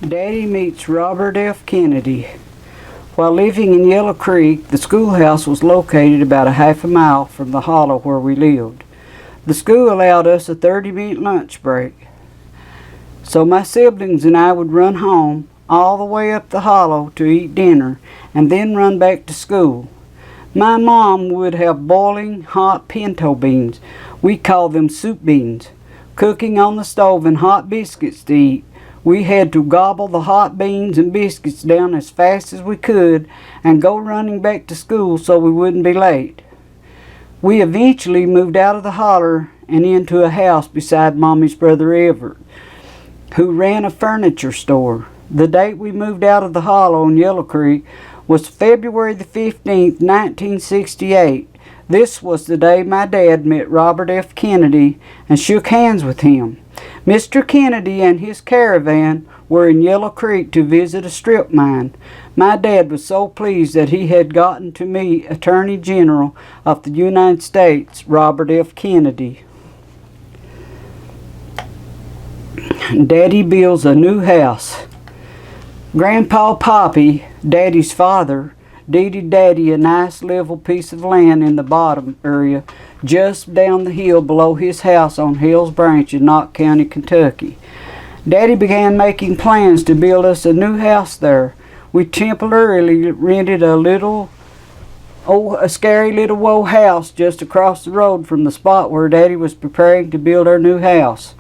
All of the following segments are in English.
Daddy meets Robert F. Kennedy. While living in Yellow Creek, the schoolhouse was located about a half a mile from the hollow where we lived. The school allowed us a 30-minute lunch break. So my siblings and I would run home all the way up the hollow to eat dinner and then run back to school. My mom would have boiling hot pinto beans. We called them soup beans, cooking on the stove, and hot biscuits to eat. We had to gobble the hot beans and biscuits down as fast as we could and go running back to school so we wouldn't be late. We eventually moved out of the holler and into a house beside Mommy's brother Everett, who ran a furniture store. The date we moved out of the hollow in Yellow Creek was February the 15th, 1968. This was the day my dad met Robert F. Kennedy and shook hands with him. Mr. Kennedy and his caravan were in Yellow Creek to visit a strip mine. My dad was so pleased that he had gotten to meet Attorney General of the United States, Robert F. Kennedy. Daddy builds a new house. Grandpa Poppy, Daddy's father, deeded Daddy a nice level piece of land in the bottom area just down the hill below his house on Hills Branch in Knott County, Kentucky. Daddy began making plans to build us a new house there. We temporarily rented a scary little old house just across the road from the spot where Daddy was preparing to build our new house.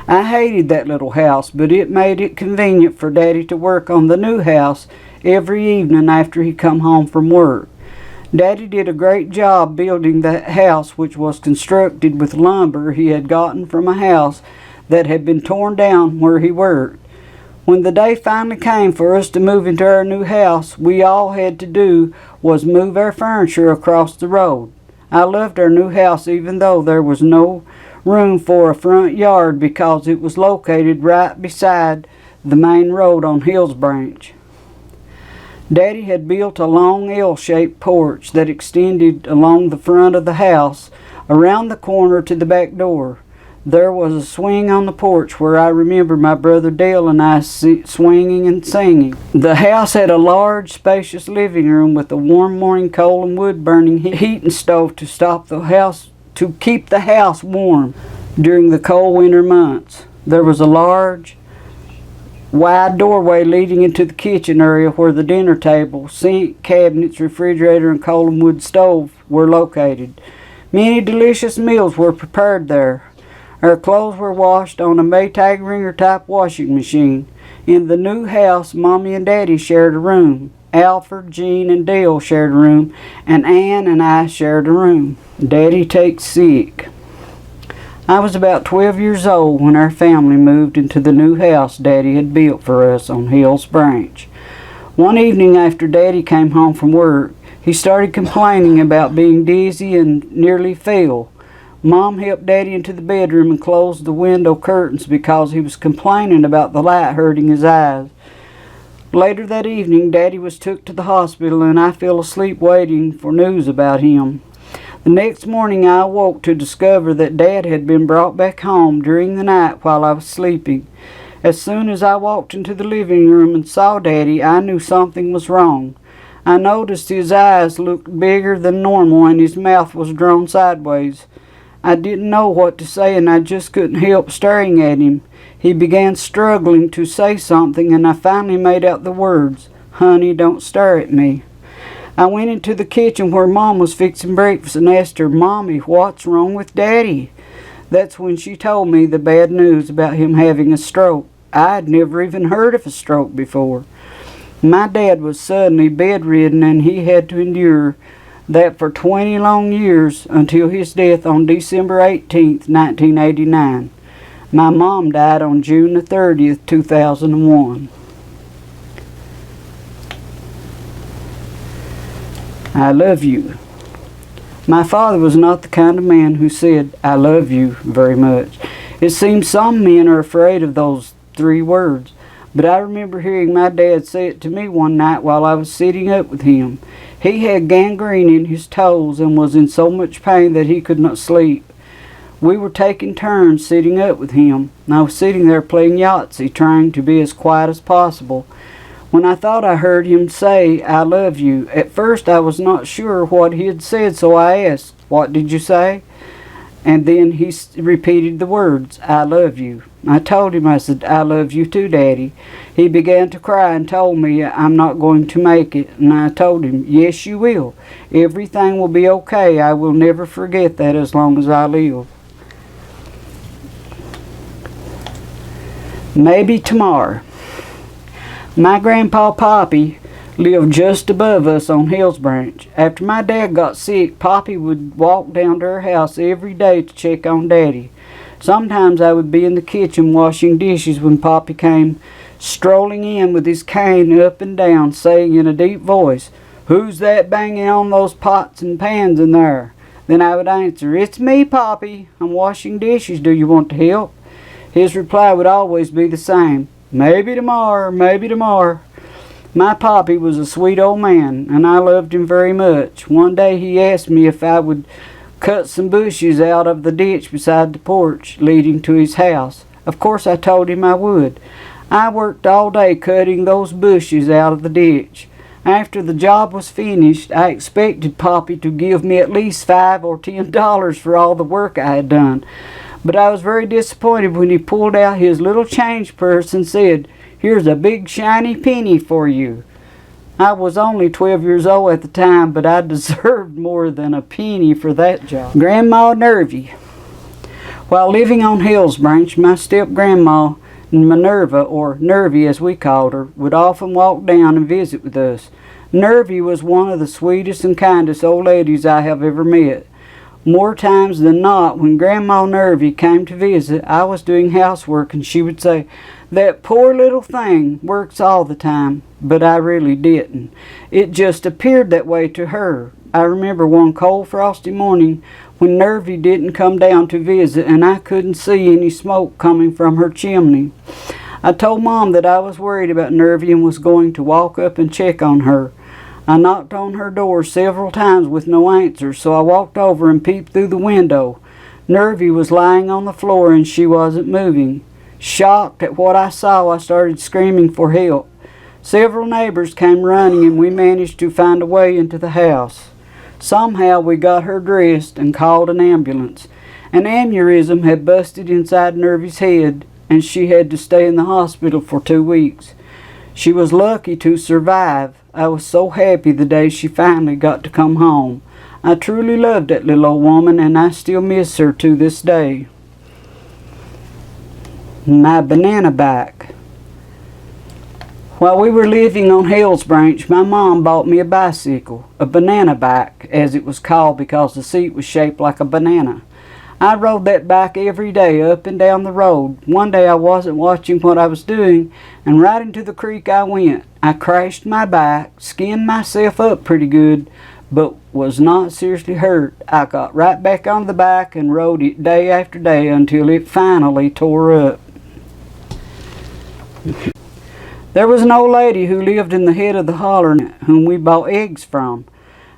I hated that little house, but it made it convenient for Daddy to work on the new house every evening after he come home from work. Daddy did a great job building that house, which was constructed with lumber he had gotten from a house that had been torn down where he worked. When the day finally came for us to move into our new house, we all had to do was move our furniture across the road. I loved our new house even though there was no room for a front yard because it was located right beside the main road on Hills Branch. Daddy had built a long L-shaped porch that extended along the front of the house, around the corner to the back door. There was a swing on the porch where I remember my brother Dale and I swinging and singing. The house had a large, spacious living room with a warm morning coal and wood burning heating stove to keep the house warm during the cold winter months. There was a large, wide doorway leading into the kitchen area where the dinner table, sink, cabinets, refrigerator, and coal and wood stove were located. Many delicious meals were prepared there. Our clothes were washed on a Maytag wringer type washing machine. In the new house, Mommy and Daddy shared a room. Alfred, Jean, and Dale shared a room, and Ann and I shared a room. Daddy takes sick. I was about 12 years old when our family moved into the new house Daddy had built for us on Hills Branch. One evening after Daddy came home from work, he started complaining about being dizzy and nearly fell. Mom helped Daddy into the bedroom and closed the window curtains because he was complaining about the light hurting his eyes. Later that evening, Daddy was took to the hospital and I fell asleep waiting for news about him. The next morning I awoke to discover that Dad had been brought back home during the night while I was sleeping. As soon as I walked into the living room and saw Daddy, I knew something was wrong. I noticed his eyes looked bigger than normal and his mouth was drawn sideways. I didn't know what to say and I just couldn't help staring at him. He began struggling to say something and I finally made out the words, "Honey, don't stare at me." I went into the kitchen where Mom was fixing breakfast and asked her, "Mommy, what's wrong with Daddy?" That's when she told me the bad news about him having a stroke. I'd never even heard of a stroke before. My dad was suddenly bedridden and he had to endure that for 20 long years until his death on December 18th, 1989. My mom died on June the 30th, 2001. I love you. My father was not the kind of man who said, "I love you," very much. It seems some men are afraid of those 3 words, but I remember hearing my dad say it to me one night while I was sitting up with him. He had gangrene in his toes and was in so much pain that he could not sleep. We were taking turns sitting up with him, and I was sitting there playing Yahtzee, trying to be as quiet as possible, when I thought I heard him say, "I love you." At first I was not sure what he had said, so I asked, "What did you say?" And then he repeated the words, "I love you." I told him, I said, "I love you too, Daddy." He began to cry and told me I'm not going to make it. And I told him, "Yes, you will. Everything will be okay. I will never forget that as long as I live." Maybe tomorrow. My grandpa Poppy lived just above us on Hills Branch. After my dad got sick, Poppy would walk down to her house every day to check on Daddy. Sometimes I would be in the kitchen washing dishes when Poppy came strolling in with his cane up and down, saying in a deep voice, "Who's that banging on those pots and pans in there?" Then I would answer, "It's me, Poppy. I'm washing dishes. Do you want to help?" His reply would always be the same, "Maybe tomorrow, maybe tomorrow." My Poppy was a sweet old man, and I loved him very much. One day he asked me if I would cut some bushes out of the ditch beside the porch leading to his house. Of course I told him I would. I worked all day cutting those bushes out of the ditch. After the job was finished, I expected Poppy to give me at least $5 or $10 for all the work I had done. But I was very disappointed when he pulled out his little change purse and said, "Here's a big shiny penny for you." I was only 12 years old at the time, but I deserved more than a penny for that job. Grandma Nervy. While living on Hills Branch, my step-grandma, Minerva, or Nervy as we called her, would often walk down and visit with us. Nervy was one of the sweetest and kindest old ladies I have ever met. More times than not, when Grandma Nervy came to visit, I was doing housework and she would say, "That poor little thing works all the time," but I really didn't. It just appeared that way to her. I remember one cold frosty morning when Nervy didn't come down to visit and I couldn't see any smoke coming from her chimney. I told Mom that I was worried about Nervy and was going to walk up and check on her. I knocked on her door several times with no answer, so I walked over and peeped through the window. Nervy was lying on the floor and she wasn't moving. Shocked at what I saw, I started screaming for help. Several neighbors came running and we managed to find a way into the house. Somehow we got her dressed and called an ambulance. An aneurysm had busted inside Nervy's head and she had to stay in the hospital for 2 weeks. She was lucky to survive. I was so happy the day she finally got to come home. I truly loved that little old woman and I still miss her to this day. My banana back. While we were living on Hills Branch, my mom bought me a bicycle, a banana bike, as it was called because the seat was shaped like a banana. I rode that bike every day up and down the road. One day I wasn't watching what I was doing, and right into the creek I went. I crashed my bike, skinned myself up pretty good, but was not seriously hurt. I got right back on the bike and rode it day after day until it finally tore up. There was an old lady who lived in the head of the holler whom we bought eggs from.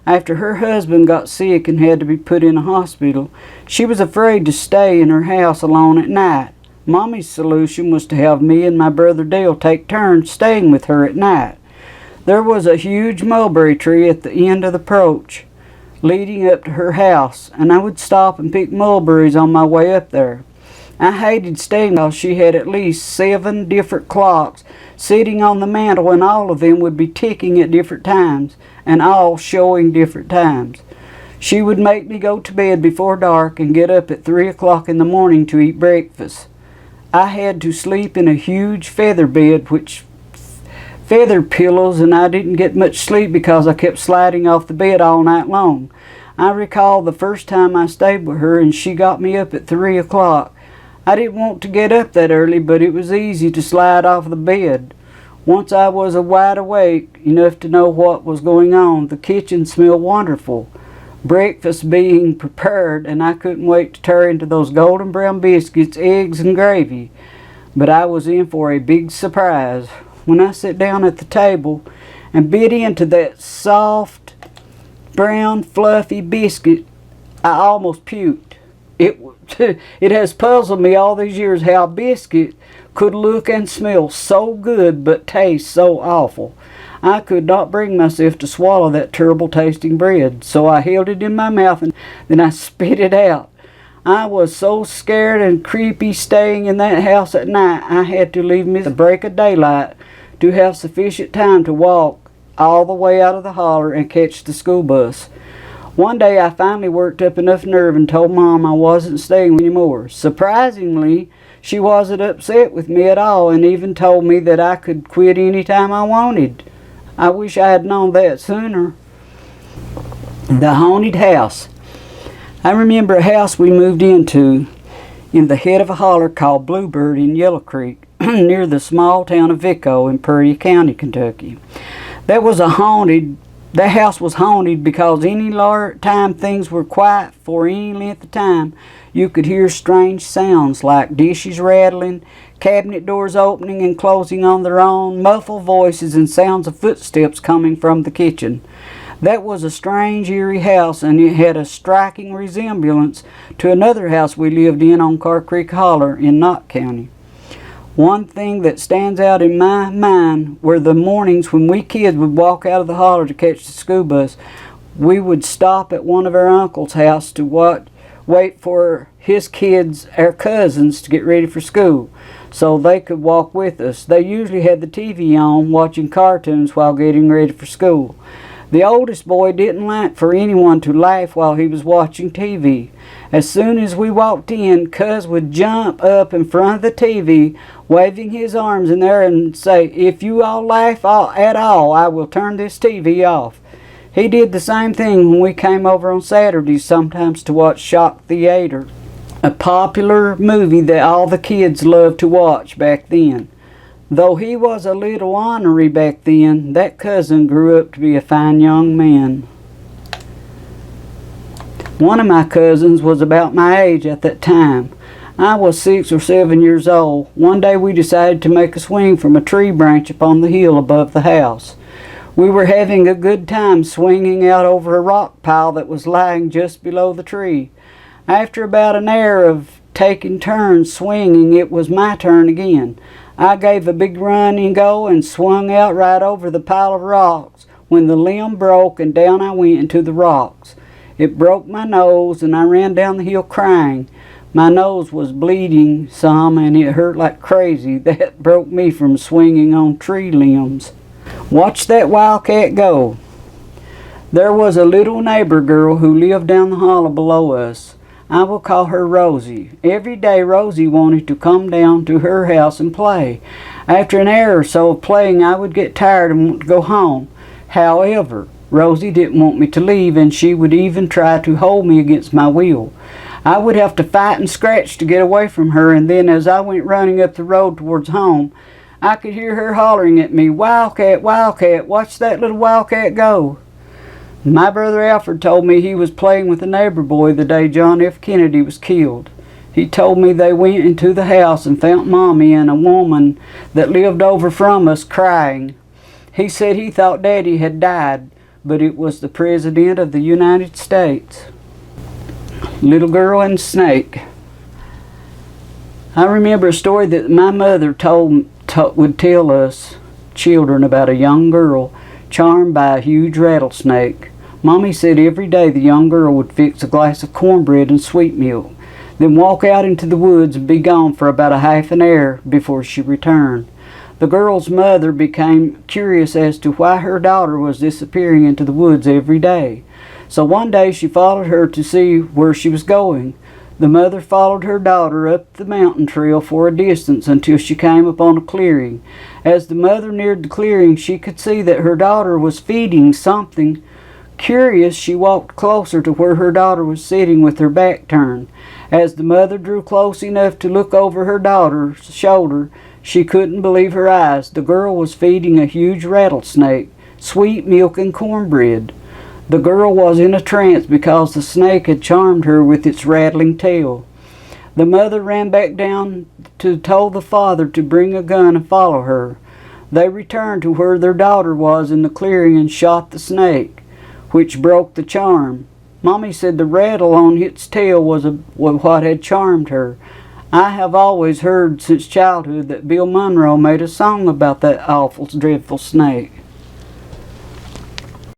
After her husband got sick and had to be put in a hospital, she was afraid to stay in her house alone at night. Mommy's solution was to have me and my brother Dale take turns staying with her at night. There was a huge mulberry tree at the end of the approach leading up to her house, and I would stop and pick mulberries on my way up there. I hated staying because she had at least 7 different clocks sitting on the mantel, and all of them would be ticking at different times and all showing different times. She would make me go to bed before dark and get up at 3 o'clock in the morning to eat breakfast. I had to sleep in a huge feather bed, which feather pillows, and I didn't get much sleep because I kept sliding off the bed all night long. I recall the first time I stayed with her and she got me up at 3 o'clock. I didn't want to get up that early, but it was easy to slide off the bed. Once I was wide awake enough to know what was going on, the kitchen smelled wonderful. Breakfast being prepared, and I couldn't wait to tear into those golden brown biscuits, eggs, and gravy. But I was in for a big surprise. When I sat down at the table and bit into that soft, brown, fluffy biscuit, I almost puked. It it has puzzled me all these years how a biscuit could look and smell so good but taste so awful. I could not bring myself to swallow that terrible tasting bread, so I held it in my mouth and then I spit it out. I was so scared and creepy staying in that house at night, I had to leave me at the break of daylight to have sufficient time to walk all the way out of the holler and catch the school bus. One day I finally worked up enough nerve and told Mom I wasn't staying anymore. Surprisingly, she wasn't upset with me at all and even told me that I could quit any time I wanted. I wish I had known that sooner. The haunted house. I remember a house we moved into in the head of a holler called Bluebird in Yellow Creek, near the small town of Vico in Purdy County, Kentucky. That house was haunted because any time things were quiet for any length of time, you could hear strange sounds like dishes rattling, cabinet doors opening and closing on their own, muffled voices, and sounds of footsteps coming from the kitchen. That was a strange, eerie house, and it had a striking resemblance to another house we lived in on Car Creek Holler in Knott County. One thing that stands out in my mind were the mornings when we kids would walk out of the holler to catch the school bus. We would stop at one of our uncle's house to wait for his kids, our cousins, to get ready for school so they could walk with us. They usually had the TV on watching cartoons while getting ready for school. The oldest boy didn't like for anyone to laugh while he was watching TV. As soon as we walked in, Cuz would jump up in front of the TV, waving his arms in there and say, "If you all laugh at all, I will turn this TV off." He did the same thing when we came over on Saturdays, sometimes to watch Shock Theater, a popular movie that all the kids loved to watch back then. Though he was a little ornery back then, that cousin grew up to be a fine young man. One of my cousins was about my age at that time. I was 6 or 7 years old. One day we decided to make a swing from a tree branch upon the hill above the house. We were having a good time swinging out over a rock pile that was lying just below the tree. After about an hour of taking turns swinging, it was my turn again. I gave a big run and go and swung out right over the pile of rocks when the limb broke and down I went into the rocks. It broke my nose and I ran down the hill crying. My nose was bleeding some and it hurt like crazy. That broke me from swinging on tree limbs. Watch that wildcat go. There was a little neighbor girl who lived down the hollow below us. I will call her Rosie. Every day Rosie wanted to come down to her house and play. After an hour or so of playing, I would get tired and want to go home. However, Rosie didn't want me to leave, and she would even try to hold me against my will. I would have to fight and scratch to get away from her, and then as I went running up the road towards home, I could hear her hollering at me, "Wildcat, Wildcat, watch that little wildcat go." My brother Alfred told me he was playing with a neighbor boy the day John F. Kennedy was killed. He told me they went into the house and found Mommy and a woman that lived over from us crying. He said he thought Daddy had died, but it was the President of the United States. Little Girl and Snake. I remember a story that my mother would tell us children about a young girl charmed by a huge rattlesnake. Mommy said every day the young girl would fix a glass of cornbread and sweet milk, then walk out into the woods and be gone for about a half an hour before she returned. The girl's mother became curious as to why her daughter was disappearing into the woods every day. So one day she followed her to see where she was going. The mother followed her daughter up the mountain trail for a distance until she came upon a clearing. As the mother neared the clearing, she could see that her daughter was feeding something. Curious, she walked closer to where her daughter was sitting with her back turned. As the mother drew close enough to look over her daughter's shoulder, she couldn't believe her eyes. The girl was feeding a huge rattlesnake sweet milk and cornbread. The girl was in a trance because the snake had charmed her with its rattling tail. The mother ran back down to tell the father to bring a gun and follow her. They returned to where their daughter was in the clearing and shot the snake, which broke the charm. Mommy said the rattle on its tail was what had charmed her. I have always heard since childhood that Bill Monroe made a song about that awful, dreadful snake.